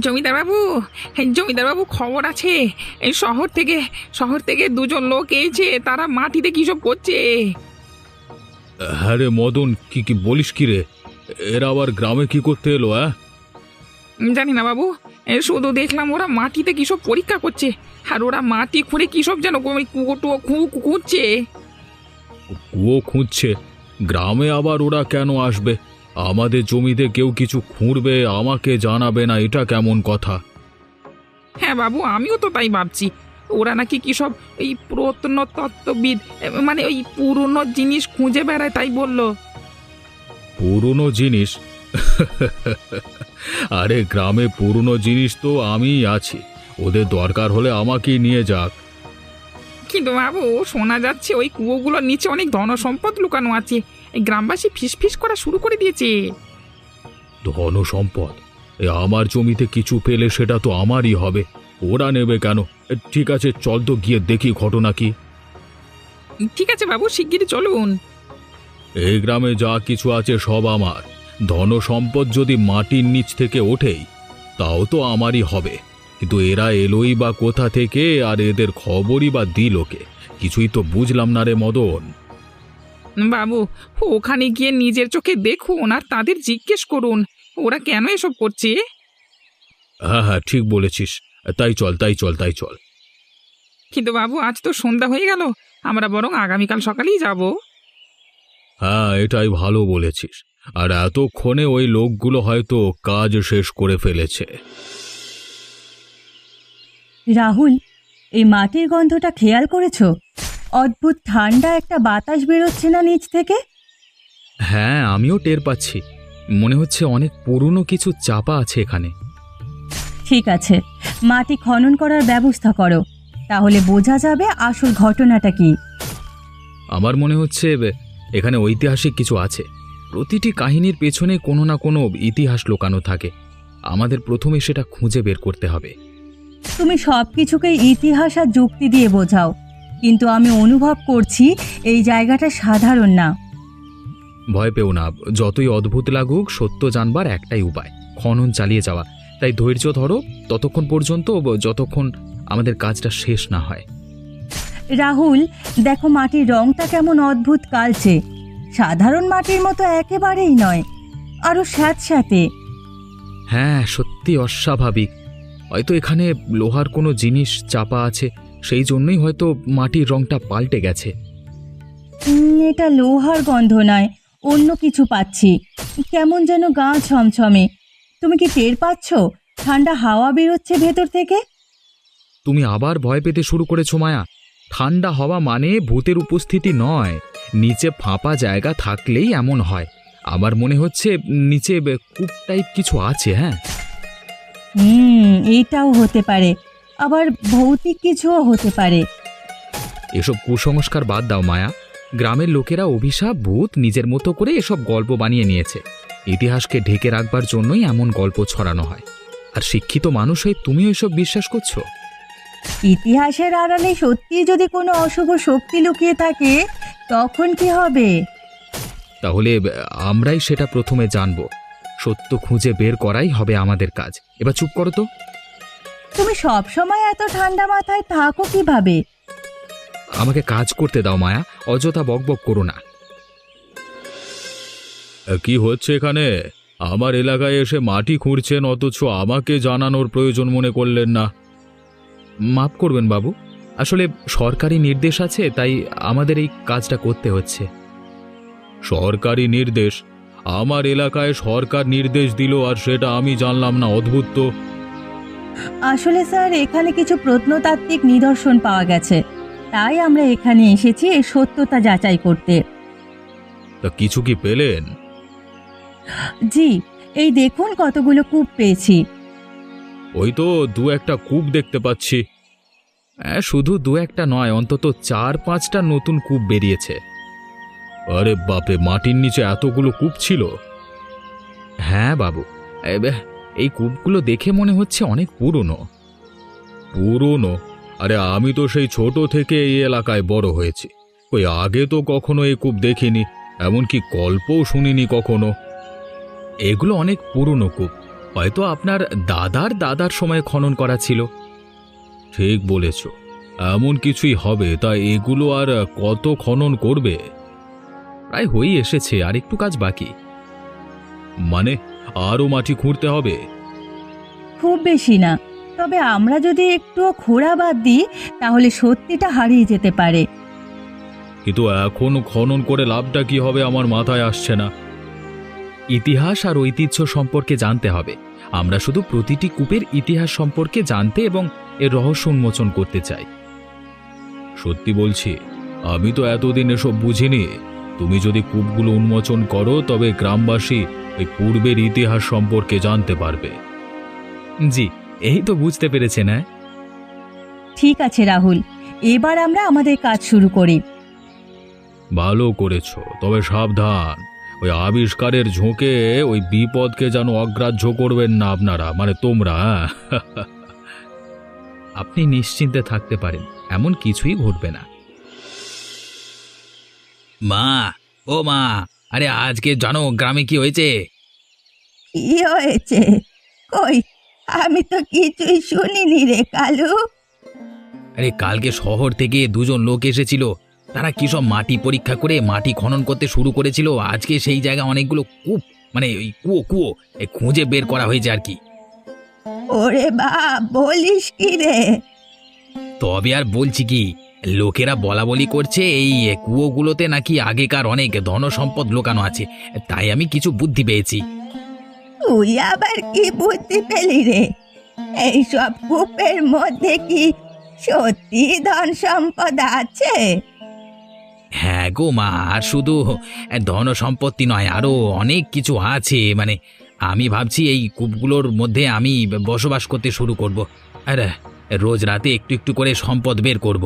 জমিদার বাবু, জমিদার বাবু, খবর আছে। এই শহর থেকে দুজন লোক এসেছে, তারা মাটিতে কি সব করছে। হ্যাঁ রে মদন, কি কি বলিস কি রে? এরা আবার গ্রামে কি করতে এলো? জানি না বাবু, শুধু দেখলাম ওরা মাটিতে কি সব পরীক্ষা করছে, আর ওরা মাটি খুঁড়ে কি সব যেন খুঁড়ছে। কুয়ো খুঁজছে? গ্রামে আবার ওরা কেন আসবে? আমাদের জমিতে কেউ কিছু খুঁড়বে, আমাকে জানাবে না, এটা কেমন কথা? হ্যাঁ বাবু, আমিও তো তাই ভাবছি। ওরা নাকি কি সব এই প্রত্নতত্ত্ববিদ, মানে ওই পুরনো জিনিস খুঁজে বেড়ায়, তাই বললো। পুরনো জিনিস? আরে গ্রামে পুরনো জিনিস তো আমিই আছি, ওদের দরকার হলে আমাকেই নিয়ে যাক। কিন্তু বাবু, শোনা যাচ্ছে ওই কুয়োগুলোর নিচে অনেক ধনসম্পদ লুকানো আছে। এই গ্রামবাসী ফিসফিস করা শুরু করে দিয়েছে। ধন সম্পদ? আমার জমিতে কিছু পেলে সেটা তো আমারই হবে, ওরা নেবে কেন? ঠিক আছে, চল তো গিয়ে দেখি ঘটনা কি। ঠিক আছে বাবু, শিগগিরই চলুন। এই গ্রামে যা কিছু আছে সব আমার। ধন সম্পদ যদি মাটির নিচ থেকে ওঠেই, তাও তো আমারই হবে। কিন্তু এরা এলোই বা কোথা থেকে, আর এদের খবরই বা দিল কে? কিছুই তো বুঝলাম না রে মদন। বাবু, ওখানে গিয়ে নিজের চোখে দেখুন আর তাদের জিজ্ঞেস করুন ওরা কেন এসব করছে। হ্যাঁ হ্যাঁ, ঠিক বলেছিস। তাই চল, তাই চল, তাই চল। কিন্তু বাবু, আজ তো সন্ধ্যা হয়ে গেল, আমরা বরং আগামীকাল সকালেই যাব। হ্যাঁ, এটাই ভালো বলেছিস। আর এতক্ষণে ওই লোকগুলো হয়তো কাজ শেষ করে ফেলেছে। রাহুল, এই মাটির গন্ধটা খেয়াল করেছো? অদ্ভুত ঠান্ডা একটা বাতাস বেরোচ্ছে না নিচ থেকে? হ্যাঁ, আমিও টের পাচ্ছি। মনে হচ্ছে অনেক পুরনো কিছু চাপা আছে এখানে। ঠিক আছে, মাটি খনন করার ব্যবস্থা করো, তাহলে বোঝা যাবে আসল ঘটনাটা কি। আমার মনে হচ্ছে এখানে ঐতিহাসিক কিছু আছে। প্রতিটি কাহিনীর পেছনে কোনো না কোনো ইতিহাস লুকানো থাকে। আমাদের প্রথমে সেটা খুঁজে বের করতে হবে। তুমি সব কিছুকে ইতিহাস আর যুক্তি দিয়ে বোঝাও, কিন্তু আমি অনুভব করছি এই জায়গাটা সাধারণ না। ভয় পেও না, যতই অদ্ভুত লাগুক, সত্য জানবার একটাই উপায়, খনন চালিয়ে যাওয়া। তাই ধৈর্য ধরো ততক্ষণ পর্যন্ত, যতক্ষণ আমাদের কাজটা শেষ না হয়। রাহুল, দেখো মাটির রংটা কেমন অদ্ভুত কালচে, সাধারণ মাটির মতো একেবারেই নয়, আরো স্যাঁতস্যাঁতে। হ্যাঁ, সত্যি অস্বাভাবিক। হয়তো এখানে লোহার কোনো জিনিস চাপা আছে, সেই জন্যই হয়তো মাটির রংটা পাল্টে গেছে। এটা লোহার গন্ধ নয়, অন্য কিছু পাচ্ছি, কেমন যেন গা ছমছমে। তুমি কি টের পাচ্ছ? ঠান্ডা হাওয়া বেরোচ্ছে ভেতর থেকে। তুমি আবার ভয় পেতে শুরু করেছো মায়া। ঠান্ডা হওয়া মানে ভূতের উপস্থিতি নয়, নিচে ফাঁপা জায়গা থাকলেই এমন হয়। আমার মনে হচ্ছে নিচে কূপ টাইপ কিছু আছে। হ্যাঁ, এটাও হতে পারে, আবার ভৌতিক কিছুও হতে পারে। এসব কুসংস্কার বাদ দাও মায়া। গ্রামের লোকেরা অভিশাপ, ভূত নিজের মতো করে এসব গল্প বানিয়ে নিয়েছে। ইতিহাসকে ঢেকে রাখবার জন্যই এমন গল্প ছড়ানো হয়। আর শিক্ষিত মানুষ হয়ে তুমিও এসব বিশ্বাস করছো? ইতিহাসের আড়ালে সত্যি যদি কোনো অশুভ শক্তি লুকিয়ে থাকে, তখন কি হবে? তাহলে আমরাই সেটা প্রথমে জানব। সত্য খুঁজে বের করাই হবে আমাদের কাজ। এবার চুপ করো তো। তুমি সব সময় এত ঠান্ডা মাথায় থাকো কিভাবে? আমাকে কাজ করতে দাও মায়া, অযথা বকবক করো না। কি হচ্ছে এখানে? আমার এলাকায় এসে মাটি খুঁড়ছেন, অথচ আমাকে জানানোর প্রয়োজন মনে করলেন না। মাফ করবেন বাবু, আসলে সরকারি নির্দেশ আছে, তাই আমাদের এই কাজটা করতে হচ্ছে। সরকারি নির্দেশ? আমার এলাকায় সরকার নির্দেশ দিল আর সেটা আমি জানলাম না? অদ্ভুত তো। আসলে স্যার, এখানে কিছু প্রত্নতাত্ত্বিক নিদর্শন পাওয়া গেছে, তাই আমরা এখানে এসেছি এর সত্যতা যাচাই করতে। তা কিছু কি পেলেন? জি, এই দেখুন কতগুলো কূপ পেয়েছি। ওই তো দু একটা কূপ দেখতে পাচ্ছি। শুধু দু একটা নয়, অন্তত 4-5টা নতুন কূপ বেরিয়েছে। আরে বাপরে, মাটির নিচে এতগুলো কূপ ছিল? হ্যাঁ বাবু, এই কূপগুলো দেখে মনে হচ্ছে অনেক পুরনো। পুরনো? আরে আমি তো সেই ছোট থেকে এই এলাকায় বড় হয়েছি, ওই আগে তো কখনো এই কূপ দেখিনি, এমনকি গল্পও শুনিনি কখনো। এগুলো অনেক পুরনো কূপ, হয়তো আপনার দাদার দাদার সময় খনন করা ছিল। ঠিক বলেছ, এমন কিছুই হবে। তা এগুলো আর কত খনন করবে? প্রায় হয়েই এসেছে, আর একটু কাজ বাকি। মানে আরও মাটি খুঁড়তে হবে? খুব বেশি না, তবে আমরা যদি একটু খোঁড়া বাদ দিই তাহলে সত্যিটা হারিয়ে যেতে পারে। কিন্তু এখন খনন করে লাভটা কি হবে আমার মাথায় আসছে না। ইতিহাস আর ঐতিহ্য সম্পর্কে জানতে হবে। আমরা শুধু প্রতিটি কূপের ইতিহাস সম্পর্কে জানতে এবং এর রহস্য উন্মোচন করতে চাই। সত্যি বলছি, আমি তো এতদিন এসব বুঝিনি। তুমি যদি কূপগুলো উন্মোচন করো তবে গ্রামবাসী এই পূর্বের ইতিহাস সম্পর্কে জানতে পারবে। জি, এই তো বুঝতে পেরেছেন। হ্যাঁ, ঠিক আছে রাহুল, এবার আমরা আমাদের কাজ শুরু করি। ভালো করেছো, তবে সাবধান। ওই আবিষ্কারের ঝোঁকে ওই বিপদকে যেন অগ্রাহ্য করবেন না আপনারা, মানে তোমরা। আপনি নিশ্চিন্তে থাকতে পারেন, এমন কিছুই ঘটবে না। মা, ও মা, আরে আজকে জানো গ্রামে কি হয়েছে? কি হয়েছে? কই, আমি তো কিছুই শুনিনি রে কালু। আরে কালকে শহর থেকে দুজন লোক এসেছিল। তারা কি সব মাটি পরীক্ষা করে মাটি খনন করতে শুরু করেছিল। আজকে সেই জায়গায় অনেকগুলো কূপ, মানে ওই কুয়ো খুঁজে বের করা হয়েছে আর কি। ওরে বাপ, বলিস কি রে? তবে আর বলছি কি, লোকেরা বলা বলি করছে এই কুয়োগুলোতে নাকি আগেকার অনেক ধন সম্পদ লুকানো আছে। তাই আমি কিছু বুদ্ধি পেয়েছি। তুই আবার কি বুদ্ধি পেলি রে? এইসব কূপের মধ্যে কি সত্যি ধন সম্পদ আছে? হ্যাঁ গো মা, আর শুধু ধন সম্পত্তি নয়, আরো অনেক কিছু আছে। মানে আমি ভাবছি এই কূপগুলোর মধ্যে আমি বসবাস করতে শুরু করব, আর রোজ রাতে একটু একটু করে সম্পদ বের করব।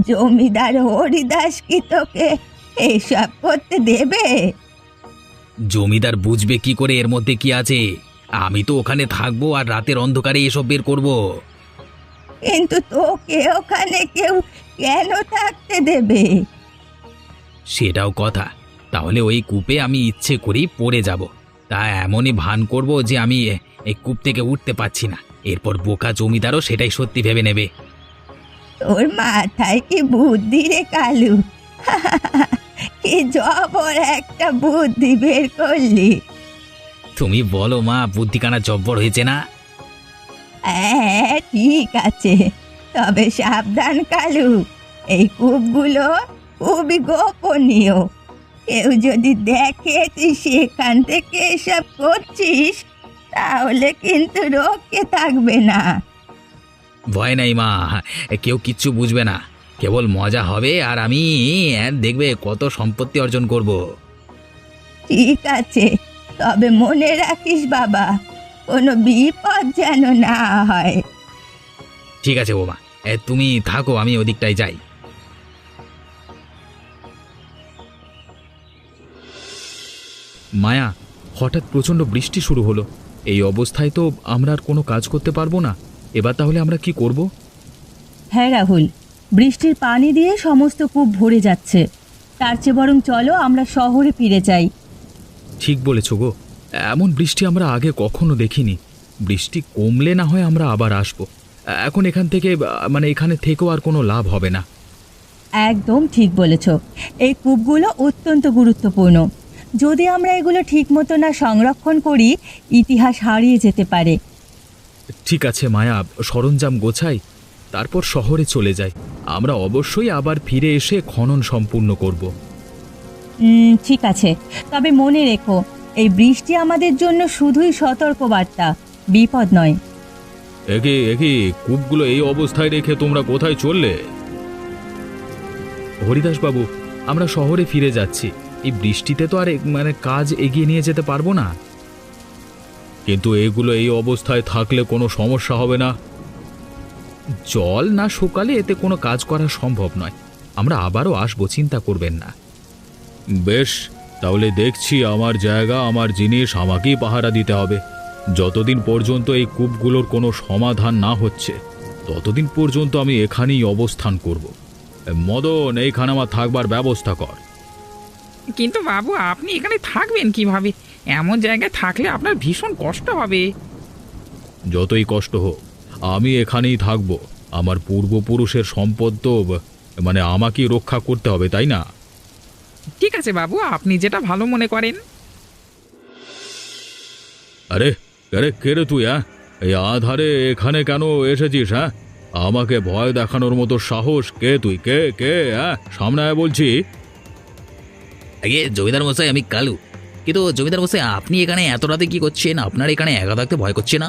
জমিদার হরিদাস কি তোকে এইসব করতে দেবে? জমিদার বুঝবে কি করে এর মধ্যে কি আছে? আমি তো ওখানে থাকবো আর রাতের অন্ধকারে এসব বের করব। কিন্তু তোকে ওখানে কেউ কেন থাকতে দেবে? সেটাও কথা। তাহলে ওই কূপে আমি ইচ্ছে করেই পড়ে যাব। তা এমনই ভান করব যে আমি এই কূপ থেকে উঠতে পারছি না। এরপর বোকা জমিদারও সেটাই সত্যি ভেবে নেবে। তোর মাথায় কি বুদ্ধি রে কালু? কি জবর একটা বুদ্ধি বের করলি। তুমি বলো মা, বুদ্ধিকানা জব্বর হয়েছে না? হ্যাঁ ঠিক আছে, তবে সাবধান কালু, এই কূপগুলো খুবই গোপনীয়। কেউ যদি দেখে তুই সেখান থেকে এসব করছিস তাহলে কিন্তু রক্ষে থাকবে না। ভয় নাই মা, কেউ কিচ্ছু বুঝবে না। কেবল মজা হবে আর আমি দেখবে কত সম্পত্তি অর্জন করব। ঠিক আছে, তবে মনে রাখিস বাবা, কোনো বিপদ যেন না হয়। ঠিক আছে ও মা, তুমি থাকো, আমি ওদিকটায় যাই। মায়া, হঠাৎ প্রচণ্ড বৃষ্টি শুরু হলো। এই অবস্থায় তো আমরা আর কোনো কাজ করতে পারবো না। এবার তাহলে আমরা কি করব? হ্যাঁ রাহুল, বৃষ্টির পানি দিয়ে সমস্ত কূপ ভরে যাচ্ছে। তার চেয়ে বরং চলো আমরা শহরে ফিরে যাই। ঠিক বলেছ গো, এমন বৃষ্টি আমরা আগে কখনো দেখিনি। বৃষ্টি কমলে না হয় আমরা আবার আসব। এখন এখান থেকে মানে এখানে থেকেও আর কোনো লাভ হবে না। একদম ঠিক বলেছ, এই কূপগুলো অত্যন্ত গুরুত্বপূর্ণ। যদি আমরা এগুলো ঠিকমতো না সংরক্ষণ করি ইতিহাস হারিয়ে যেতে পারে। ঠিক আছে মায়া, সরঞ্জাম গোছাই, তারপর শহরে চলে যাই। আমরা অবশ্যই আবার ফিরে এসে খনন সম্পূর্ণ করব। ঠিক আছে, তবে মনে রেখো, এই বৃষ্টি আমাদের জন্য শুধুই সতর্কবার্তা, বিপদ নয়। একই কূপগুলো এই অবস্থায় রেখে তোমরা কোথায় চললে? হরিদাস বাবু, আমরা শহরে ফিরে যাচ্ছি। এই বৃষ্টিতে তো আর মানে কাজ এগিয়ে নিয়ে যেতে পারবো না। কিন্তু এগুলো এই অবস্থায় থাকলে কোনো সমস্যা হবে না? জল না শুকালে এতে কোনো কাজ করা সম্ভব নয়। আমরা আবারও আসবো, চিন্তা করবেন না। বেশ, তাহলে দেখছি আমার জায়গা আমার জিনিস আমাকেই পাহারা দিতে হবে। যতদিন পর্যন্ত এই কূপগুলোর কোনো সমাধান না হচ্ছে ততদিন পর্যন্ত আমি এখানেই অবস্থান করব। মদন, এইখানে আমার থাকবার ব্যবস্থা কর। কিন্তু বাবু আপনি এখানে থাকবেন কিভাবে? এমন জায়গায় থাকলে আপনার ভীষণ কষ্ট হবে। যতই কষ্ট হোক আমি এখানেই থাকব। আমার পূর্বপুরুষের সম্পদ তো মানে আমাকেই রক্ষা করতে হবে, তাই না? ঠিক আছে বাবু, আপনি যেটা ভালো মনে করেন। আরে আরে কে রে তুই? এই আধারে এখানে কেন এসেছিস? আমাকে ভয় দেখানোর মতো সাহস? কে তুই? কে কে সামনে আয় বলছি। আগে জমিদার মশাই, আমি কালু। কিন্তু জমিদার মশাই, আপনি এখানে এত রাতে কি করছেন? আপনার এখানে একা থাকতে ভয় করছে না?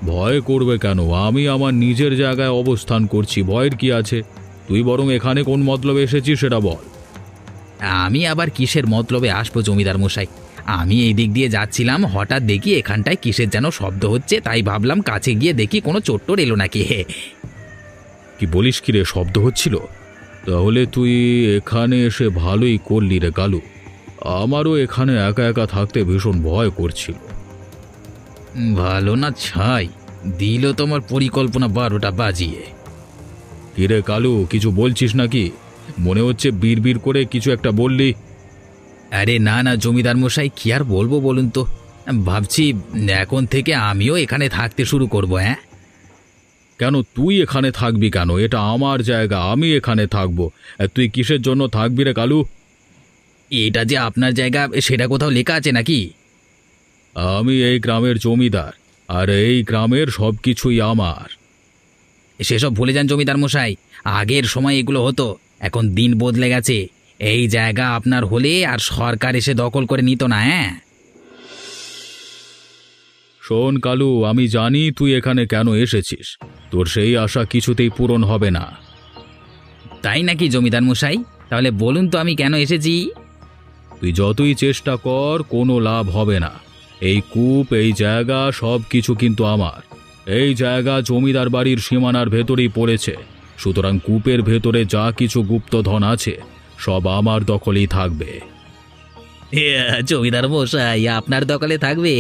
ভয় করবে কেন? আমি আমার নিজের জায়গায় অবস্থান করছি, ভয়ের কি আছে? তুই বরং এখানে কোন মতলবে এসেছিস সেটা বল। আমি আবার কিসের মতলবে আসবো জমিদার মশাই? আমি এই দিক দিয়ে যাচ্ছিলাম, হঠাৎ দেখি এখানটায় কিসের যেন শব্দ হচ্ছে, তাই ভাবলাম কাছে গিয়ে দেখি কোনো চোট্টোর এলো নাকি। কি বলিস কি রে, শব্দ হচ্ছিল? তাহলে তুই এখানে এসে ভালোই করলি রে কালু। আমারও এখানে একা একা থাকতে ভীষণ ভয় করছিল। ভালো না ছাই, দিল তোমার পরিকল্পনা 12টা বাজিয়ে। কিরে কালু, কিছু বলছিস নাকি? মনে হচ্ছে বিড়বিড় করে কিছু একটা বললি। আরে না না জমিদার মশাই, কি আর বলবো বলুন তো। ভাবছি এখন থেকে আমিও এখানে থাকতে শুরু করব। কেন তুই এখানে থাকবি কেন? এটা আমার জায়গা, আমি এখানে থাকবো। তুই কিসের জন্য থাকবি রে কালু? এটা যে আপনার জায়গা সেটা কোথাও লেখা আছে নাকি? আমি এই গ্রামের জমিদার, আর এই গ্রামের সব কিছুই আমার। সেসব ভুলে যান জমিদার মশাই, আগের সময় এগুলো হতো, এখন দিন বদলে গেছে। এই জায়গা আপনার হলে আর সরকার এসে দখল করে নিত না। শোন কালু, আমি জানি তুই এখানে কেন এসেছিস। তোর সেই আশা কিছুতেই পূরণ হবে না। তাই নাকি জমিদার মশাই? তাহলে বলুন তো আমি কেন এসেছি। তুই যতই চেষ্টা কর কোনো লাভ হবে না। এই কূপ, এই জায়গা সব কিছু কিন্তু আমার। এই জায়গা জমিদার বাড়ির সীমানার ভেতরেই পড়েছে, সুতরাং কূপের ভেতরে যা কিছু গুপ্তধন আছে সব আমার দখলেই থাকবে। জমিদার মশাই, আপনার দখলে থাকবে?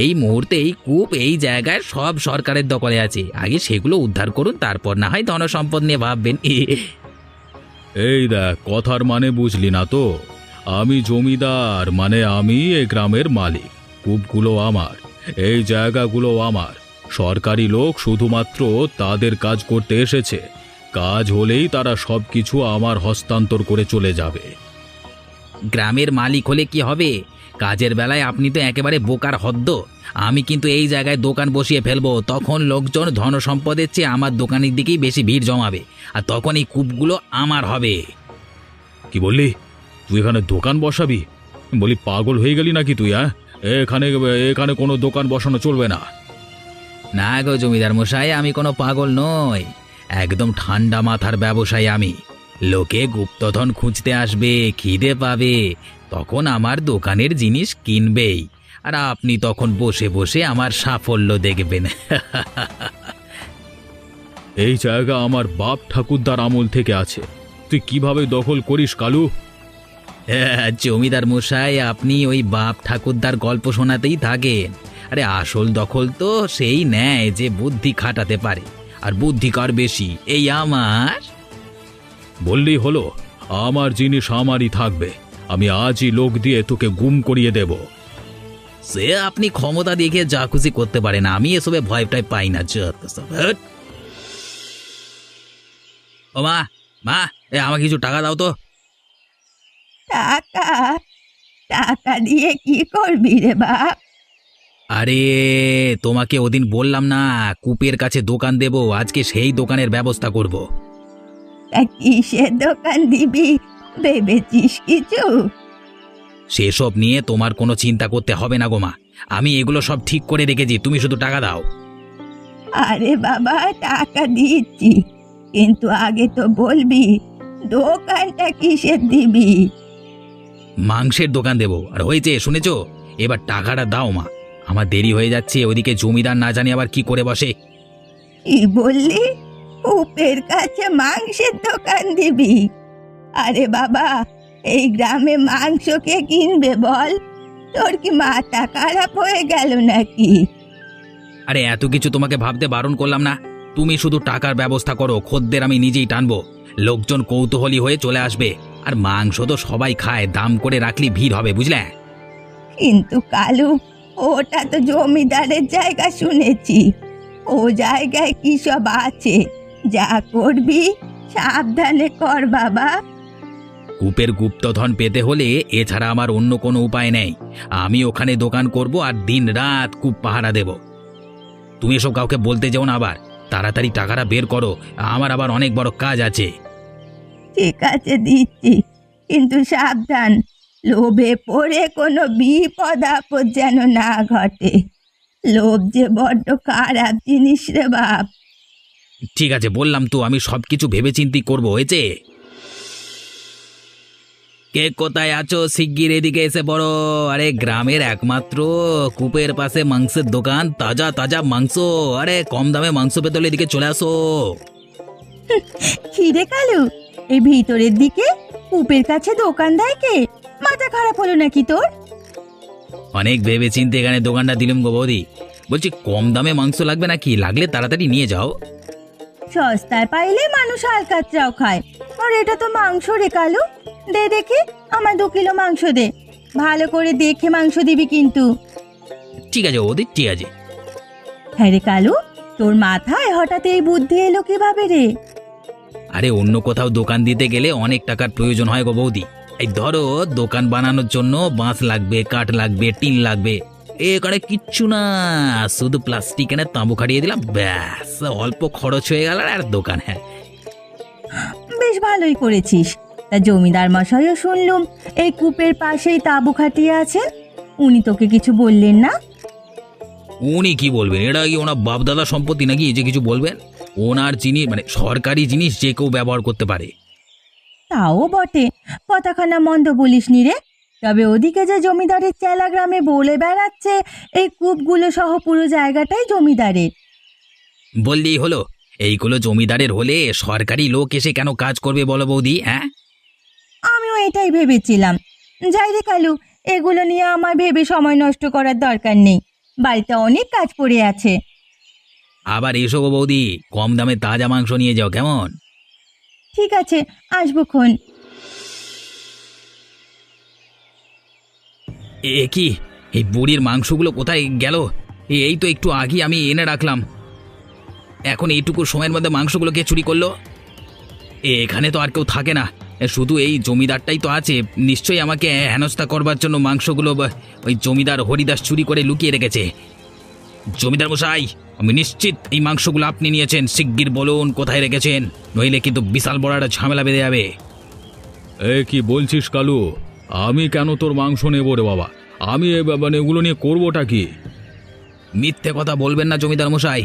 এই মুহূর্তে এই কূপ, এই জায়গায় সব সরকারের দখলে আছে। আগে সেগুলো উদ্ধার করুন, তারপর না হয় ধনসম্পদ নিয়ে ভাববেন। এই দেখ, কথার মানে বুঝলি না তো? আমি জমিদার, মানে আমি এই গ্রামের মালিক। কূপগুলো আমার, এই জায়গাগুলো আমার। সরকারি লোক শুধুমাত্র তাদের কাজ করতে এসেছে, কাজ হলেই তারা সব কিছু আমার হস্তান্তর করে চলে যাবে। গ্রামের মালিক হলে কি হবে? কাজের বেলায় আপনি তো একেবারে বোকার হদ্দ। আমি কিন্তু এই জায়গায় দোকান বসিয়ে ফেলবো, তখন লোকজন ধনসম্পদের চেয়ে আমার দোকানের দিকেই বেশি ভিড় জমাবে, আর তখন এই কূপগুলো আমার হবে। কি বললি? তুই এখানে দোকান বসাবি? বলি পাগল হয়ে গেলি নাকি তুই? এখানে এখানে কোনো দোকান বসানো চলবে না। না গো জমিদার মশাই, আমি কোনো পাগল নই, একদম ঠান্ডা মাথার ব্যবসায়ী আমি। লোকে গুপ্তধন খুঁজতে আসবে, খিদে পাবে, তখন আমার দোকানের জিনিস কিনবেই, আর আপনি তখন বসে বসে আমার সাফল্য দেখবেন। এই জায়গা আমার বাপ ঠাকুরদার আমল থেকে আছে, তুই কিভাবে দখল করিস কালু? জমিদার মশাই, আপনি ওই বাপ ঠাকুরদার গল্প শোনাতেই থাকেন। আরে আসল দখল তো সেই নেয় যে বুদ্ধি খাটাতে পারে, আর বুদ্ধি কার বেশি? এই আমার। বললি হলো, আমার জিনিস আমারই থাকবে। আমি আজই লোক দিয়ে তোকে গুম করিয়ে দেব। সে আপনি ক্ষমতা দেখে যা খুশি করতে পারেন, আমি এসবে ভয় টয় পাই না। ও মা, মা, আমাকে কিছু টাকা দাও তো। টাকা? টাকা দিয়ে কি করবি রে বাপ? আরে তোমাকে ওদিন বললাম না কূপের কাছে দোকান দেব, আজকে সেই দোকানের ব্যবস্থা করব। তা কিসের দোকান দিবি ভেবেছিস কিছু? সেসব নিয়ে তোমার কোনো চিন্তা করতে হবে না গো মা, আমি এগুলো সব ঠিক করে রেখেছি, তুমি শুধু টাকা দাও। আরে বাবা, টাকা দিচ্ছি, কিন্তু আগে তো বলবি দোকানটা কিসের দিবি? মাংসের দোকান দেব। আর হয়েছে, শুনেছো? এবার টাকাটা দাও মা, আমার দেরি হয়ে যাচ্ছে, ওইদিকে জমিদার না জানি আবার কি করে বসে। কি বললি? কূপের কাছে মাংসের দোকান দিবি? আরে বাবা, এই গ্রামে মাংস কে কিনবে বল? তোর কি মাথা খারাপ হয়ে গেল নাকি? আরে এত কিছু তোমাকে ভাবতে বারণ করলাম না, তুমি শুধু টাকার ব্যবস্থা করো, খদ্দের আমি নিজেই টানবো, লোকজন কৌতূহলী হয়ে চলে আসবে, আর মাংস তো সবাই খায়, দাম করে রাখলি ভিড় হবে, বুঝলে? কিন্তু কালু, ওটা তো জমিদারের জায়গা শুনেছি। ও জায়গায় কি সব আছে? যা করবি সাবধানে কর বাবা। কূপের গুপ্তধন পেতে হলে এছাড়া আমার অন্য কোনো উপায় নেই। আমি ওখানে দোকান করব আর দিন রাত কূপ পাহারা দেব। তুমি এসব কাউকে বলতে যেও না আবার। তাড়াতাড়ি টাকাটা বের করো, আমার আবার অনেক বড় কাজ আছে। ঠিক আছে, দিচ্ছি, কিন্তু সাবধান, লোভে পড়ে কোনো বিপদ আপদ যেন না ঘটে। লোভ যে বড্ড খারাপ জিনিস রে বাপ। ঠিক আছে, বললাম তো আমি সব কিছু ভেবেচিন্তি করবো, হয়েছে? কে কোথায় আছো? শিগগির এদিকে এসে পড়ো। আরে গ্রামের একমাত্র কূপের পাশে মাংসের দোকান, তাজা তাজা মাংস। আরে কম দামে মাংস পেতে হলে এদিকে চলে আসো। খিরে কালু, এই ভিতরের দিকে কূপের কাছে দোকান দেয় কে? মাথা খারাপ হলো নাকি তোর? অনেক ভেবে চিন্তে এখানে দোকানটা দিলাম গো বৌদি। বলছি কম দামে মাংস লাগবে নাকি? লাগলে তাড়াতাড়ি নিয়ে যাও। সস্তায় পাইলে মানুষ হালকাতরাও খায়, আর এটা তো মাংস রে কালু। দে দেখি, আমার 2 কিলো মাংস দে। ভালো করে দেখে মাংস দিবি কিন্তু। ঠিক আছে বৌদি, ঠিক আছে। হ্যাঁ রে কালু, তোর মাথায় হঠাৎ এই বুদ্ধি এলো কিভাবে রে? আরে অন্য কোথাও দোকান দিতে গেলে অনেক টাকার প্রয়োজন হয় গো বৌদি। এই ধরো দোকান বানানোর জন্য বাঁশ লাগবে, কাঠ লাগবে, টিন লাগবে। এখানে কিচ্ছু না, শুধু প্লাস্টিক এনে তাঁবু খাটিয়ে দিলাম, ব্যাস অল্প খরচ হয়ে গেল আর দোকান। হ্যাঁ, বেশ ভালোই করেছিস। তা জমিদার মশাইও শুনলুম এই কূপের পাশেই তাঁবু খাটিয়ে আছেন। উনি তোকে কিছু বললেন না? উনি কি বলবেন? এটা কি ওনার বাপদাদা সম্পত্তি নাকি যে কিছু বলবেন? ওনার জিনিস মানে সরকারি জিনিস যে কেউ ব্যবহার করতে পারে। তাও বটে, কথাখানা মন্দ বলিসনি রে। তবে ওদিকে যে জমিদারের চেলা গ্রামে বলে বেড়াচ্ছে এই কূপগুলো সহ পুরো জায়গাটাই জমিদারের। বললেই হলো, এইগুলো জমিদারের হলে সরকারি লোক এসে কেন কাজ করবে বলো বৌদি? হ্যাঁ, আমিও এটাই ভেবেছিলাম। যাই রে কালু, এগুলো নিয়ে আমার ভেবে সময় নষ্ট করার দরকার নেই। বাড়িতে অনেক কাজ পড়ে আছে। আবার এসো গো বৌদি, কম দামে তাজা মাংস নিয়ে যাও, কেমন? ঠিক আছে, আসবো খন। এ কি, এই বুড়ির মাংসগুলো কোথায় গেল? এই তো একটু আগে আমি এনে রাখলাম, এখন এইটুকু সময়ের মধ্যে মাংসগুলো কে চুরি করলো? এখানে তো আর কেউ থাকে না, শুধু এই জমিদারটাই তো আছে। নিশ্চয়ই আমাকে হেনস্থা করবার জন্য মাংসগুলো ওই জমিদার হরিদাস চুরি করে লুকিয়ে রেখেছে। জমিদার মশাই, আমি নিশ্চিত এই মাংসগুলো আপনি নিয়েছেন। শিগগির বলুন কোথায় রেখেছেন, নইলে কিন্তু বিশাল বড় একটা ঝামেলা বেঁধে যাবে। এ কি বলছিস কালু? আমি কেন তোর মাংস নেবো রে বাবা? আমি মানে এগুলো নিয়ে করবোটা কি? মিথ্যে কথা বলবেন না জমিদার মশাই,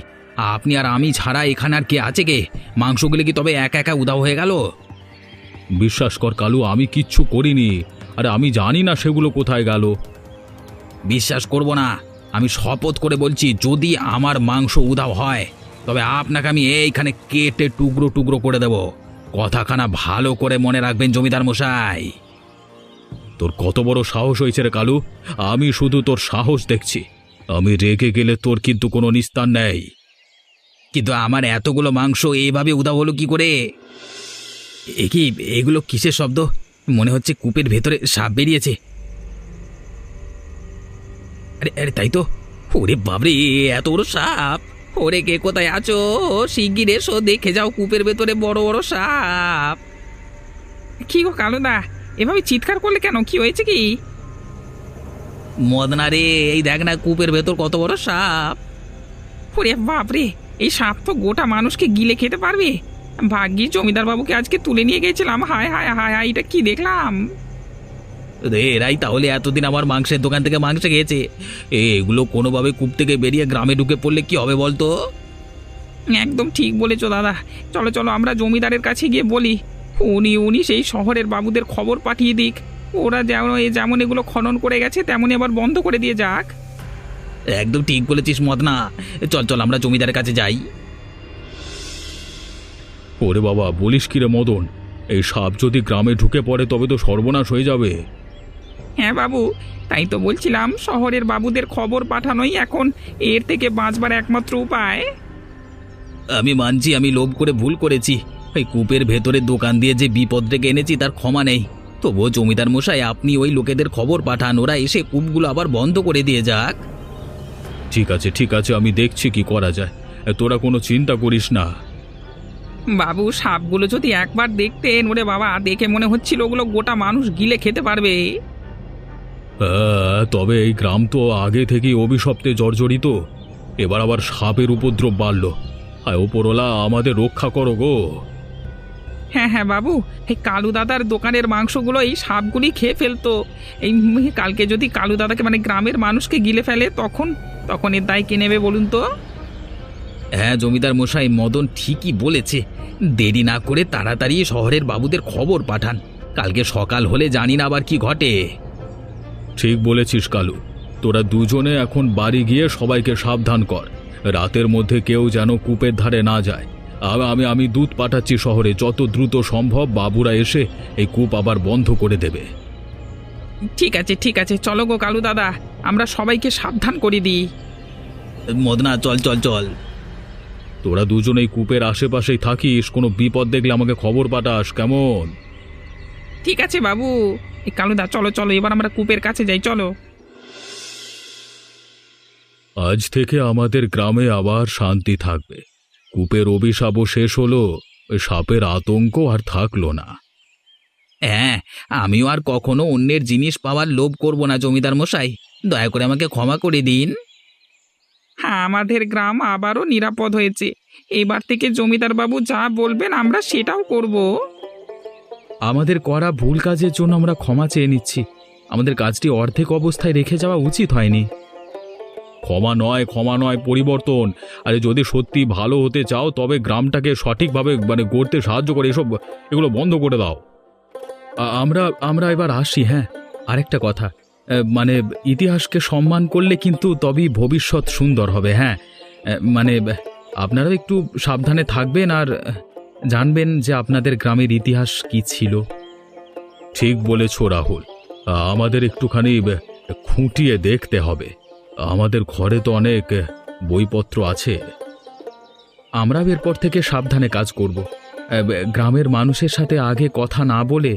আপনি আর আমি ছাড়া এখানে আর কে আছে? কে মাংসগুলো কি তবে একা একা উধাও হয়ে গেল? বিশ্বাস কর কালু, আমি কিচ্ছু করিনি। আরে আমি জানি না সেগুলো কোথায় গেল। বিশ্বাস করব না, আমি শপথ করে বলছি, যদি আমার মাংস উধাও হয় তবে আপনাকে আমি এইখানে কেটে টুকরো টুকরো করে দেব। কথাখানা ভালো করে মনে রাখবেন জমিদার মশাই। তোর কত বড় সাহস হয়েছে রে কালু? আমি শুধু তোর সাহস দেখছি। আমি রেগে গেলে তোর কিন্তু কোনো নিস্তার নেই। কিন্তু আমার এতগুলো মাংস এইভাবে উধাও হলো কি করে? এ কি, এগুলো কিসের শব্দ? মনে হচ্ছে কূপের ভেতরে সাপ বেরিয়েছে। আরে আরে তাই তো, ওরে বাবরে, এত বড় সাপ! ওরে কে কোথায় আছো? শিগগির এসো, দেখে যাও কূপের ভেতরে বড় বড় সাপ। কি গো কালুদা, এভাবে চিৎকার করলে কেন? কি হয়েছে কি? মদনা রে, এই দেখ না কূপের ভেতর কত বড় সাপ! ওরে বাপরে, এই সাপ তো গোটা মানুষকে গিলে খেতে পারবে। ভাগ্যিস জমিদার বাবুকে আজকে তুলে নিয়ে গেছিলাম। হায় হায় হায় হায়, এটা কি দেখলাম! এরাই তাহলে এতদিন আমার মাংসের দোকান থেকে মাংস খেয়েছে। এগুলো কোনোভাবে কূপ থেকে বেরিয়ে গ্রামে ঢুকে পড়লে কি হবে বলতো? একদম ঠিক বলেছো দাদা। চলো চলো, আমরা জমিদারের কাছে গিয়ে বলি। উনি সেই শহরের বাবুদের খবর পাঠিয়ে দিক। ওরা যেমন এগুলো খনন করে গেছে তেমনই আবার বন্ধ করে দিয়ে যাক। একদম ঠিক বলেছিস মদনা, চল চল আমরা জমিদারের কাছে যাই। ওরে বাবা, বলিস কি রে মদন? এই সাপ যদি গ্রামে ঢুকে পড়ে তবে তো সর্বনাশ হয়ে যাবে। হ্যাঁ বাবু, তাই তো বলছিলাম, শহরের বাবুদের খবর পাঠানোই এখন এর থেকে বাঁচবার একমাত্র উপায়। আমি মানছি আমি লোভ করে ভুল করেছি। এই কূপের ভেতরে দোকান দিয়ে যে বিপদ ডেকে এনেছি তার ক্ষমা নেই। তবুও জমিদার মশাই আপনি ওই লোকেদের খবর পাঠান, ওরা এসে কূপগুলো আবার বন্ধ করে দিয়ে যাক। ঠিক আছে, আমি দেখছি কি করা যায়। তোরা কোনো চিন্তা করিস না। বাবু, সাপগুলো যদি একবার দেখতেন, ওরে বাবা, দেখে মনে হচ্ছিল ওগুলো গোটা মানুষ গিলে খেতে পারবে। তবে এই গ্রাম তো আগে থেকেই অভিশপ্তে জর্জরিত, এবার আবার সাপের উপদ্রব বাড়ল। আর ওপরওয়ালা আমাদের রক্ষা করো গো। হ্যাঁ বাবু, এই কালু দাদার দোকানের মাংসগুলো এই সাপগুলি খেয়ে ফেলতো। এই কালকে যদি কালু দাদাকে মানে গ্রামের মানুষকে গিলে ফেলে, তখন এর দায় কে নেবে বলুন তো? হ্যাঁ জমিদার মশাই, মদন ঠিকই বলেছে। দেরি না করে তাড়াতাড়ি শহরের বাবুদের খবর পাঠান, কালকে সকাল হলে জানি না আবার কি ঘটে। ঠিক বলেছিস কালু, তোরা দুজনে এখন বাড়ি গিয়ে সবাইকে সাবধান কর। রাতের মধ্যে কেউ যেন কূপের ধারে না যায়। আমি দুধ পাঠাচ্ছি শহরে, যত দ্রুত সম্ভব বাবুরা এসে এই কূপ আবার বন্ধ করে দেবে। ঠিক আছে, চলো গো কালু দাদা, আমরা সবাইকে সাবধান করে দিই। মদনা চল চল চল। তোরা দুজনেই কূপের আশেপাশেই থাকিস, কোনো বিপদ দেখলে আমাকে খবর পাঠাস, কেমন? ঠিক আছে বাবু। এই কালুদা, চলো এবার আমরা কূপের কাছে যাই, চলো। আজ থেকে আমাদের গ্রামে আবার শান্তি থাকবে। কূপের অভিশাপও শেষ হলো, ওই সাপের আতঙ্ক আর থাকলো না। হ্যাঁ, আমিও আর কখনো অন্যের জিনিস পাওয়ার লোভ করব না জমিদার মশাই, দয়া করে আমাকে ক্ষমা করে দিন। হ্যাঁ, আমাদের গ্রাম আবারও নিরাপদ হয়েছে। এবার থেকে জমিদার বাবু যা বলবেন আমরা সেটাও করব। আমাদের করা ভুল কাজের জন্য আমরা ক্ষমা চেয়ে নিচ্ছি। আমাদের কাজটি অর্ধেক অবস্থায় রেখে যাওয়া উচিত হয়নি। ক্ষমা নয়, পরিবর্তন। আরে যদি সত্যি ভালো হতে চাও তবে গ্রামটাকে সঠিকভাবে গড়তে সাহায্য করে এগুলো বন্ধ করে দাও। আমরা এবার আসি। হ্যাঁ, আরেকটা কথা, ইতিহাসকে সম্মান করলে কিন্তু তবেই ভবিষ্যৎ সুন্দর হবে। হ্যাঁ, আপনারা একটু সাবধানে থাকবেন আর জানবেন যে আপনাদের গ্রামের ইতিহাস কি ছিল। ঠিক বলেছ রাহুল, আমাদের একটুখানি খুঁটিয়ে দেখতে হবে। আমাদের ঘরে তো অনেক বইপত্র আছে। আমরাও এরপর থেকে সাবধানে কাজ করব। গ্রামের মানুষের সাথে আগে কথা না বলে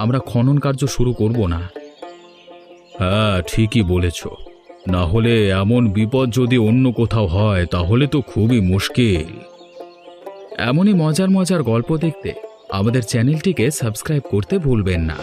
আমরা খনন কার্য শুরু করব না। হ্যাঁ, ঠিকই বলেছ। না হলে এমন বিপদ যদি অন্য কোথাও হয় তাহলে তো খুবই মুশকিল। এমনই মজার মজার গল্প দেখতে আমাদের চ্যানেলটিকে সাবস্ক্রাইব করতে ভুলবেন না।